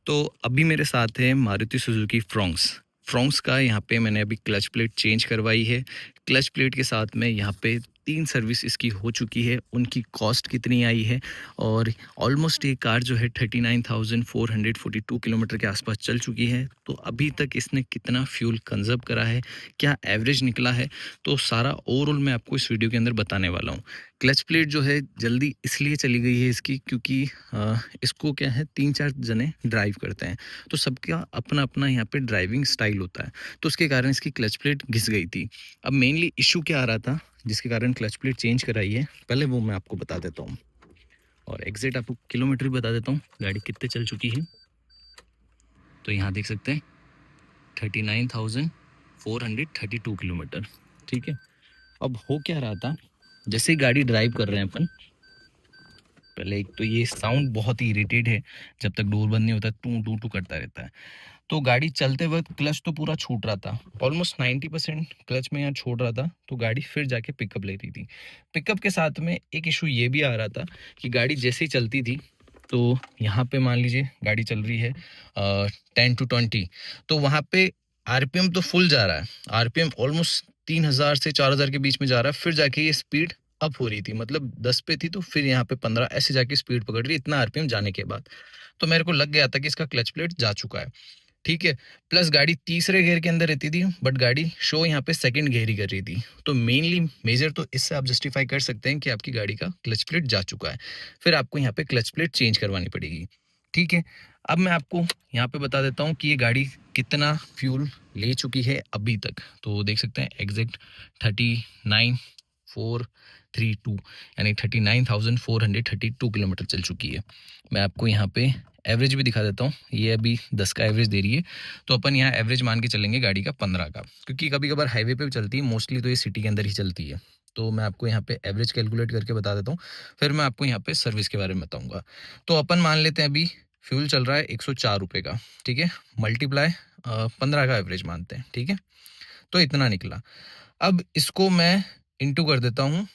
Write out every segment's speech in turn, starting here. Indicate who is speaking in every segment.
Speaker 1: तो अभी मेरे साथ है मारुति सुजुकी फ्रॉन्क्स। फ्रॉन्क्स का यहाँ पे मैंने अभी क्लच प्लेट चेंज करवाई है। क्लच प्लेट के साथ में यहाँ पे 3 सर्विस इसकी हो चुकी है। उनकी कॉस्ट कितनी आई है और ऑलमोस्ट ये कार जो है 39,442 किलोमीटर के आसपास चल चुकी है। तो अभी तक इसने कितना फ्यूल कंज़र्व करा है, क्या एवरेज निकला है, तो सारा ओवरऑल मैं आपको इस वीडियो के अंदर बताने वाला हूँ। क्लच प्लेट जो है जल्दी इसलिए चली गई है इसकी क्योंकि इसको क्या है 3-4 जने ड्राइव करते हैं, तो सबका अपना-अपना यहाँ पे ड्राइविंग स्टाइल होता है, तो उसके कारण इसकी क्लच प्लेट घिस गई थी। अब मेनली इश्यू क्या आ रहा था जिसके कारण क्लच प्लेट चेंज कराई है, पहले वो मैं आपको बता देता हूँ और एग्ज़ैक्ट आपको किलोमीटर भी बता देता हूँ, गाड़ी कितने चल चुकी है। तो यहाँ देख सकते हैं 39,432 किलोमीटर, ठीक है। अब हो क्या रहा था, जैसे ही गाड़ी ड्राइव कर रहे हैं अपन, पहले एक तो ये साउंड बहुत ही इरिटेट है, जब तक डोर बंद नहीं होता टू टू टू करता रहता है। तो गाड़ी चलते वक्त क्लच तो पूरा छूट रहा था, ऑलमोस्ट 90% क्लच में यहाँ छोड़ रहा था, तो गाड़ी फिर जाके पिकअप ले रही थी। पिकअप के साथ में एक इशू ये भी आ रहा था कि गाड़ी जैसे ही चलती थी, तो यहाँ पे मान लीजिए गाड़ी चल रही है 10 to 20, तो वहाँ पे आरपीएम तो फुल जा रहा है, आरपीएम ऑलमोस्ट 3,000 से 4,000 के बीच में जा रहा है, फिर जाके ये स्पीड अप हो रही थी, मतलब 10 पे थी तो फिर यहाँ पे 15 ऐसे जाके स्पीड पकड़ रही है, इतना आरपीएम जाने के बाद। तो मेरे को लग गया था कि इसका क्लच प्लेट जा चुका है, ठीक है। प्लस गाड़ी तीसरे गियर के अंदर रहती थी, बट गाड़ी शो यहाँ पे सेकंड गियर ही कर रही थी। तो मेनली मेजर तो इससे आप जस्टिफाई कर सकते हैं कि आपकी गाड़ी का क्लच प्लेट जा चुका है, फिर आपको यहाँ पे क्लच प्लेट चेंज करवानी पड़ेगी, ठीक है। अब मैं आपको यहाँ पे बता देता हूँ कि ये गाड़ी कितना फ्यूल ले चुकी है अभी तक। तो देख सकते हैं एग्जैक्ट 39,432 यानी 39,432 किलोमीटर चल चुकी है। मैं आपको यहाँ पे एवरेज भी दिखा देता हूँ, ये अभी 10 का एवरेज दे रही है, तो अपन यहाँ एवरेज मान के चलेंगे गाड़ी का 15 का, क्योंकि कभी कभार हाईवे पे भी चलती है, मोस्टली तो ये सिटी के अंदर ही चलती है। तो मैं आपको यहाँ पे एवरेज कैलकुलेट करके बता देता हूँ, फिर मैं आपको यहाँ पे सर्विस के बारे में बताऊँगा। तो अपन मान लेते हैं अभी फ्यूल चल रहा है 104 रुपये का, ठीक है, मल्टीप्लाई 15 का एवरेज मानते हैं, ठीक है, तो इतना निकला। अब इसको मैं इंटू कर देता हूँ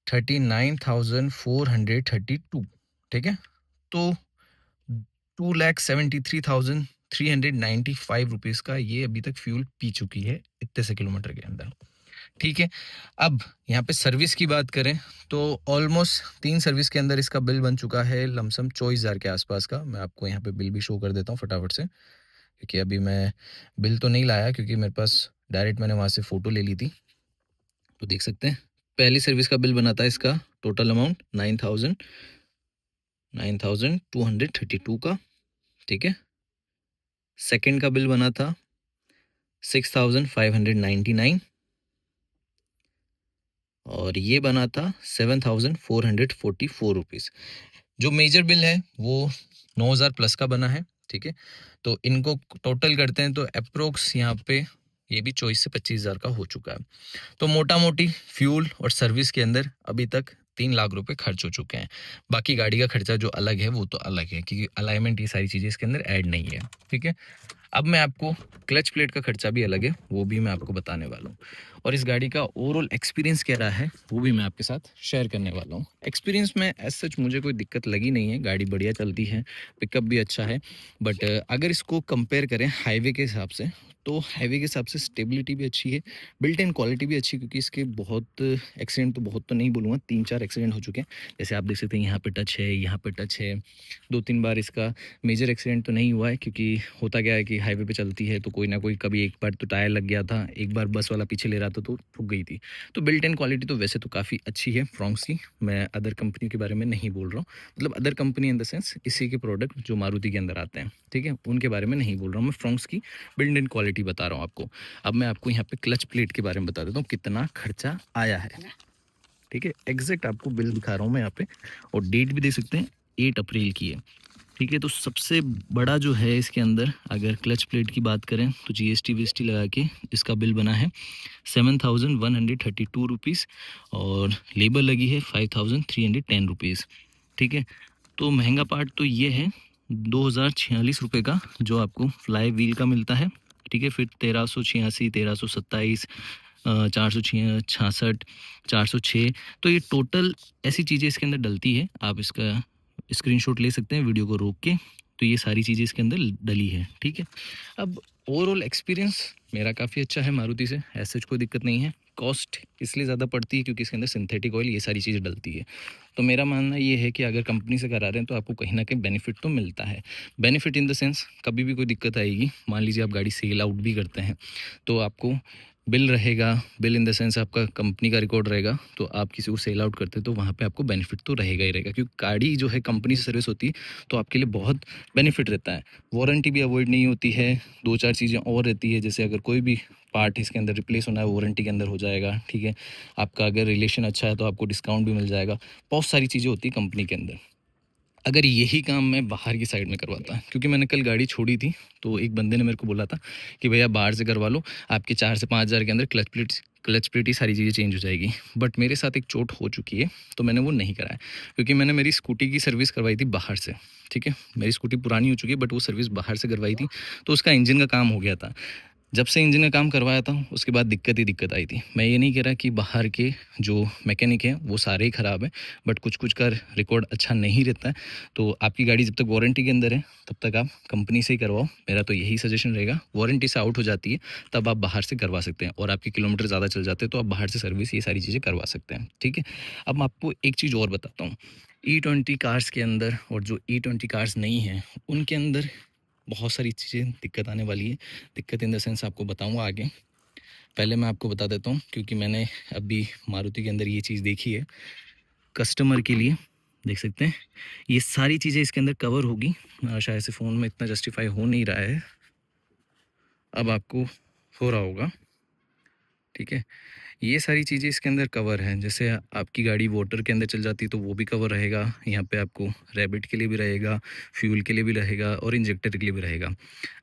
Speaker 1: 39,432, ठीक है, तो 2,73,395 रुपीज़ का ये अभी तक फ्यूल पी चुकी है इतने से किलोमीटर के अंदर, ठीक है। अब यहाँ पे सर्विस की बात करें तो ऑलमोस्ट 3 सर्विस के अंदर इसका बिल बन चुका है लमसम 24,000 के आसपास का। मैं आपको यहाँ पे बिल भी शो कर देता हूँ फटाफट से, क्योंकि अभी मैं बिल तो नहीं लाया क्योंकि मेरे पास डायरेक्ट मैंने वहाँ से फ़ोटो ले ली थी। तो देख सकते हैं पहली सर्विस का बिल बना था इसका टोटल अमाउंट 9,232 का, ठीक है। सेकंड का बिल बना था 6,599 और ये बना था 7,444 रुपीज़। जो मेजर बिल है वो 9,000 प्लस का बना है, ठीक है। तो इनको टोटल करते हैं तो अप्रोक्स यहाँ पे ये भी 24 से 25,000 का हो चुका है। तो मोटा मोटी फ्यूल और सर्विस के अंदर अभी तक 3 लाख रुपए खर्च हो चुके हैं। बाकी गाड़ी का खर्चा जो अलग है वो तो अलग है, क्योंकि अलाइनमेंट ये सारी चीज़ें इसके अंदर ऐड नहीं है, ठीक है। अब मैं आपको क्लच प्लेट का खर्चा भी अलग है, वो भी मैं आपको बताने वाला हूँ, और इस गाड़ी का ओवरऑल एक्सपीरियंस क्या रहा है वो भी मैं आपके साथ शेयर करने वाला हूँ। एक्सपीरियंस में एज सच मुझे कोई दिक्कत लगी नहीं है, गाड़ी बढ़िया चलती है, पिकअप भी अच्छा है। बट अगर इसको कंपेयर करें हाईवे के हिसाब से, तो हाईवे के हिसाब से स्टेबिलिटी भी अच्छी है, बिल्ट इन क्वालिटी भी अच्छी, क्योंकि इसके बहुत एक्सीडेंट, तो बहुत तो नहीं बोलूँगा, 3-4 एक्सीडेंट हो चुके हैं। जैसे आप देख सकते हैं यहाँ पे टच है, यहाँ पे टच है, 2-3 बार इसका मेजर एक्सीडेंट तो नहीं हुआ है, क्योंकि होता क्या है कि हाईवे पे चलती है तो कोई ना कोई, कभी एक बार तो टायर लग गया था, एक बार बस वाला पीछे ले रहा था तो ठुक गई थी। तो बिल्ट इन क्वालिटी तो वैसे तो काफ़ी अच्छी है फ्रॉन्क्स की, मैं अदर कंपनी के बारे में नहीं बोल रहा हूँ, मतलब other company in the sense इसी के प्रोडक्ट जो मारुति के अंदर आते हैं, ठीक है, उनके बारे में नहीं बोल रहा हूँ, मैं फ्रॉन्क्स की बिल्ट इन क्वालिटी बता रहा हूँ आपको। अब मैं आपको यहाँ पे क्लच प्लेट के बारे में बता देता हूँ कितना खर्चा आया है, ठीक है। एग्जैक्ट आपको बिल दिखा रहा हूँ मैं यहाँ पे, और डेट भी दे सकते हैं, 8 अप्रैल की है, ठीक है। तो सबसे बड़ा जो है इसके अंदर, अगर क्लच प्लेट की बात करें तो जीएसटी वीएसटी लगा के इसका बिल बना है 7,132 रुपीज़, और लेबर लगी है 5,310 रुपीज़, ठीक है। तो महंगा पार्ट तो ये है 2,046 रुपये का, जो आपको फ्लाई व्हील का मिलता है, ठीक है। फिर 1,386, 1,327, 466, 406, तो ये टोटल ऐसी चीज़ें इसके अंदर डलती है। आप इसका स्क्रीनशॉट ले सकते हैं वीडियो को रोक के, तो ये सारी चीज़ें इसके अंदर डली है, ठीक है। अब ओवरऑल एक्सपीरियंस मेरा काफ़ी अच्छा है मारुति से, ऐसा कोई दिक्कत नहीं है। कॉस्ट इसलिए ज़्यादा पड़ती है क्योंकि इसके अंदर सिंथेटिक ऑयल ये सारी चीज़ें डलती है। तो मेरा मानना ये है कि अगर कंपनी से करा रहे हैं तो आपको कहीं न कहीं बेनिफिट तो मिलता है। बेनिफिट इन द सेंस कभी भी कोई दिक्कत आएगी, मान लीजिए आप गाड़ी सेल आउट भी करते हैं, तो आपको बिल रहेगा, बिल इन द सेंस आपका कंपनी का रिकॉर्ड रहेगा, तो आप किसी को सेल आउट करते हैं तो वहाँ पे आपको बेनिफिट तो रहेगा ही रहेगा, क्योंकि गाड़ी जो है कंपनी से सर्विस होती है तो आपके लिए बहुत बेनिफिट रहता है। वारंटी भी अवॉइड नहीं होती है, 2-4 चीज़ें और रहती है, जैसे अगर कोई भी पार्ट इसके अंदर रिप्लेस होना है वारंटी के अंदर हो जाएगा, ठीक है। आपका अगर रिलेशन अच्छा है तो आपको डिस्काउंट भी मिल जाएगा। बहुत सारी चीज़ें होती है कंपनी के अंदर। अगर यही काम मैं बाहर की साइड में करवाता, क्योंकि मैंने कल गाड़ी छोड़ी थी, तो एक बंदे ने मेरे को बोला था कि भैया बाहर से करवा लो, आपके 4 से 5 हज़ार के अंदर क्लच प्लेट ही सारी चीज़ें चेंज हो जाएगी। बट मेरे साथ एक चोट हो चुकी है, तो मैंने वो नहीं कराया, क्योंकि मैंने मेरी स्कूटी की सर्विस करवाई थी बाहर से, ठीक है। मेरी स्कूटी पुरानी हो चुकी है बट वो सर्विस बाहर से करवाई थी, तो उसका इंजन का काम हो गया था। जब से इंजन का काम करवाया था उसके बाद दिक्कत ही दिक्कत आई थी। मैं ये नहीं कह रहा कि बाहर के जो मैकेनिक हैं वो सारे ही ख़राब हैं, बट कुछ-कुछ का रिकॉर्ड अच्छा नहीं रहता है। तो आपकी गाड़ी जब तक वारंटी के अंदर है तब तक आप कंपनी से ही करवाओ, मेरा तो यही सजेशन रहेगा। वारंटी से आउट हो जाती है तब आप बाहर से करवा सकते हैं, और आपके किलोमीटर ज़्यादा चल जाते हैं तो आप बाहर से सर्विस ये सारी चीज़ें करवा सकते हैं, ठीक है। अब मैं आपको एक चीज़ और बताता हूँ, ई20 कार्स के अंदर और जो ई20 कार्स नहीं हैं उनके अंदर बहुत सारी चीज़ें दिक्कत आने वाली है। दिक्कत इन द सेंस आपको बताऊँगा आगे। पहले मैं आपको बता देता हूँ, क्योंकि मैंने अभी मारुति के अंदर ये चीज़ देखी है। कस्टमर के लिए देख सकते हैं, ये सारी चीज़ें इसके अंदर कवर होगी। शायद से फ़ोन में इतना जस्टिफ़ाई हो नहीं रहा है। अब आपको हो रहा होगा, ठीक है। ये सारी चीज़ें इसके अंदर कवर हैं। जैसे आपकी गाड़ी वाटर के अंदर चल जाती है तो वो भी कवर रहेगा। यहाँ पे आपको रैबिट के लिए भी रहेगा, फ्यूल के लिए भी रहेगा और इंजेक्टर के लिए भी रहेगा।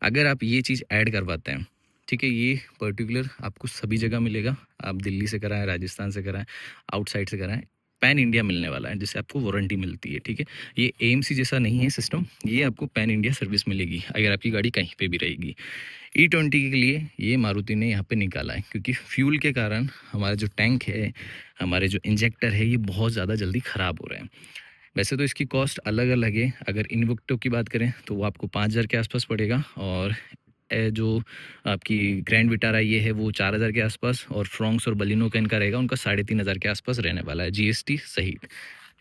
Speaker 1: अगर आप ये चीज़ ऐड करवाते हैं, ठीक है, ये पर्टिकुलर आपको सभी जगह मिलेगा। आप दिल्ली से कराएँ, राजस्थान से कराएँ, आउटसाइड से कराएँ, पैन इंडिया मिलने वाला है, जिससे आपको वारंटी मिलती है, ठीक है। ये एएमसी जैसा नहीं है सिस्टम, ये आपको पैन इंडिया सर्विस मिलेगी अगर आपकी गाड़ी कहीं पे भी रहेगी। ई20 के लिए ये मारुति ने यहाँ पे निकाला है, क्योंकि फ्यूल के कारण हमारा जो टैंक है, हमारे जो इंजेक्टर है, ये बहुत ज़्यादा जल्दी ख़राब हो रहे हैं। वैसे तो इसकी कॉस्ट अलग-अलग है। अगर इन्विक्टो की बात करें तो वो आपको 5,000 के आसपास पड़ेगा, और जो आपकी ग्रैंड विटारा ये है वो 4,000 के आसपास, और फ्रोंक्स और बलिनो का इनका रहेगा, उनका 3,500 के आसपास रहने वाला है, जीएसटी सहित।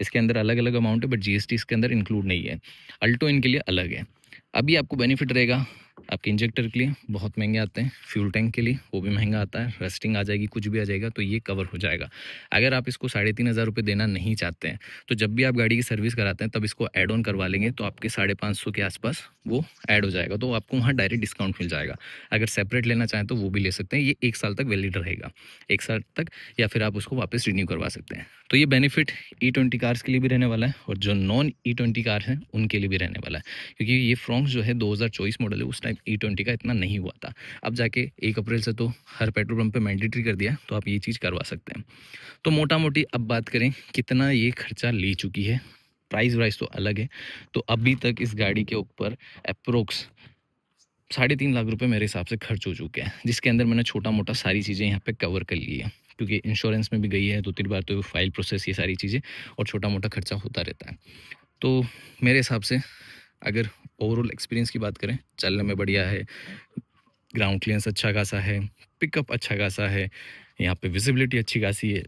Speaker 1: इसके अंदर अलग-अलग अमाउंट है बट जीएसटी इसके अंदर इंक्लूड नहीं है। अल्टो इनके लिए अलग है। अभी आपको बेनिफिट रहेगा आपके इंजेक्टर के लिए, बहुत महंगे आते हैं। फ्यूल टैंक के लिए वो भी महंगा आता है, रस्टिंग आ जाएगी, कुछ भी आ जाएगा, तो ये कवर हो जाएगा। अगर आप इसको 3,500 रुपये देना नहीं चाहते हैं, तो जब भी आप गाड़ी की सर्विस कराते हैं तब इसको ऐड ऑन करवा लेंगे, तो आपके 550 के आसपास वो ऐड हो जाएगा, तो आपको वहाँ डायरेक्ट डिस्काउंट मिल जाएगा। अगर सेपरेट लेना चाहें तो वो भी ले सकते हैं। ये 1 साल तक वैलिड रहेगा, 1 साल तक, या फिर आप उसको वापस रिन्यू करवा सकते हैं। तो ये बेनिफिट ई20 कार्स के लिए भी रहने वाला है, और जो नॉन ई20 कार हैं उनके लिए भी रहने वाला है, क्योंकि ये फ्रोंक्स जो है 2024 मॉडल है, उस टाइम ई20 का इतना नहीं हुआ था। अब जाके 1 अप्रैल से तो हर पेट्रोल पंप पे मैंडेटरी कर दिया, तो आप ये चीज़ करवा सकते हैं। तो मोटा-मोटी अब बात करें कितना ये खर्चा ले चुकी है, प्राइस वाइज़ तो अलग है। तो अभी तक इस गाड़ी के ऊपर एप्रोक्स 3.5 लाख रुपए मेरे हिसाब से खर्च हो चुके हैं, जिसके अंदर मैंने छोटा-मोटा सारी चीज़ें यहाँ पे कवर कर ली है, क्योंकि इंश्योरेंस में भी गई है 2-3 बार, तो फाइल प्रोसेस ये सारी चीज़ें, और छोटा-मोटा खर्चा होता रहता है। तो मेरे हिसाब से अगर ओवरऑल एक्सपीरियंस की बात करें, चलने में बढ़िया है, ग्राउंड क्लियरेंस अच्छा खासा है, पिकअप अच्छा खासा है, यहाँ पे विजिबिलिटी अच्छी खासी है।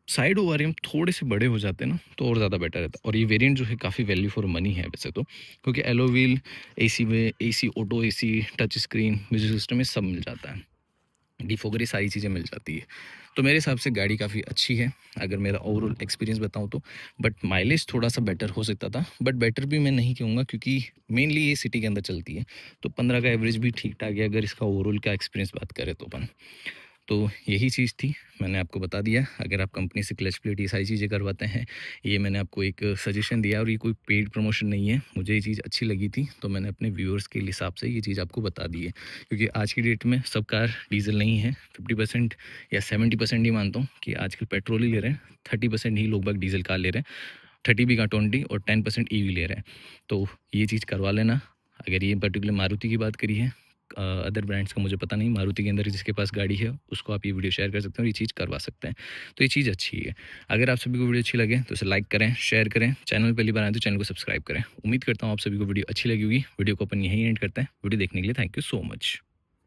Speaker 1: साइड ओवरियम थोड़े से बड़े हो जाते हैं ना तो और ज़्यादा बेटर रहता है, और ये वेरिएंट जो है काफ़ी वैल्यू फॉर मनी है वैसे तो, क्योंकि एलो व्हील, एसी में AC, auto AC, touch screen, music system में सब मिल जाता है, डिफोगर, ये सारी चीज़ें मिल जाती है। तो मेरे हिसाब से गाड़ी काफ़ी अच्छी है, अगर मेरा ओवरऑल एक्सपीरियंस बताऊँ तो। बट माइलेज थोड़ा-सा बेटर हो सकता था, बट बेटर भी मैं नहीं कहूँगा, क्योंकि मेनली ये सिटी के अंदर चलती है। तो 15 का एवरेज भी ठीक-ठाक है अगर इसका ओवरऑल का एक्सपीरियंस बात करें तो अपन। तो यही चीज़ थी, मैंने आपको बता दिया। अगर आप कंपनी से क्लच प्लेट ये सारी चीज़ें करवाते हैं, ये मैंने आपको एक सजेशन दिया, और ये कोई पेड प्रमोशन नहीं है। मुझे ये चीज़ अच्छी लगी थी तो मैंने अपने व्यूअर्स के हिसाब से ये चीज़ आपको बता दी है, क्योंकि आज की डेट में सब कार डीजल नहीं है। 50% या 70% ही मानता हूँ कि आजकल पेट्रोल ही ले रहे हैं, 30% ही लोग बाग डीजल कार ले रहे हैं, 30 भी कहाँ 20, और 10% ईवी ले रहे हैं। तो ये चीज़ करवा लेना। अगर ये पर्टिकुलर मारुति की बात करी है अदर ब्रांड्स का मुझे पता नहीं, मारुति के अंदर जिसके पास गाड़ी है उसको आप ये वीडियो शेयर कर सकते हैं और ये चीज़ करवा सकते हैं। तो ये चीज़ अच्छी है। अगर आप सभी को वीडियो अच्छी लगे तो इसे लाइक करें, शेयर करें, चैनल पहली बार आए तो चैनल को सब्सक्राइब करें। उम्मीद करता हूँ आप सभी को वीडियो अच्छी लगी होगी। वीडियो को अपन यहीं एंड करते हैं। वीडियो देखने के लिए थैंक यू सो मच।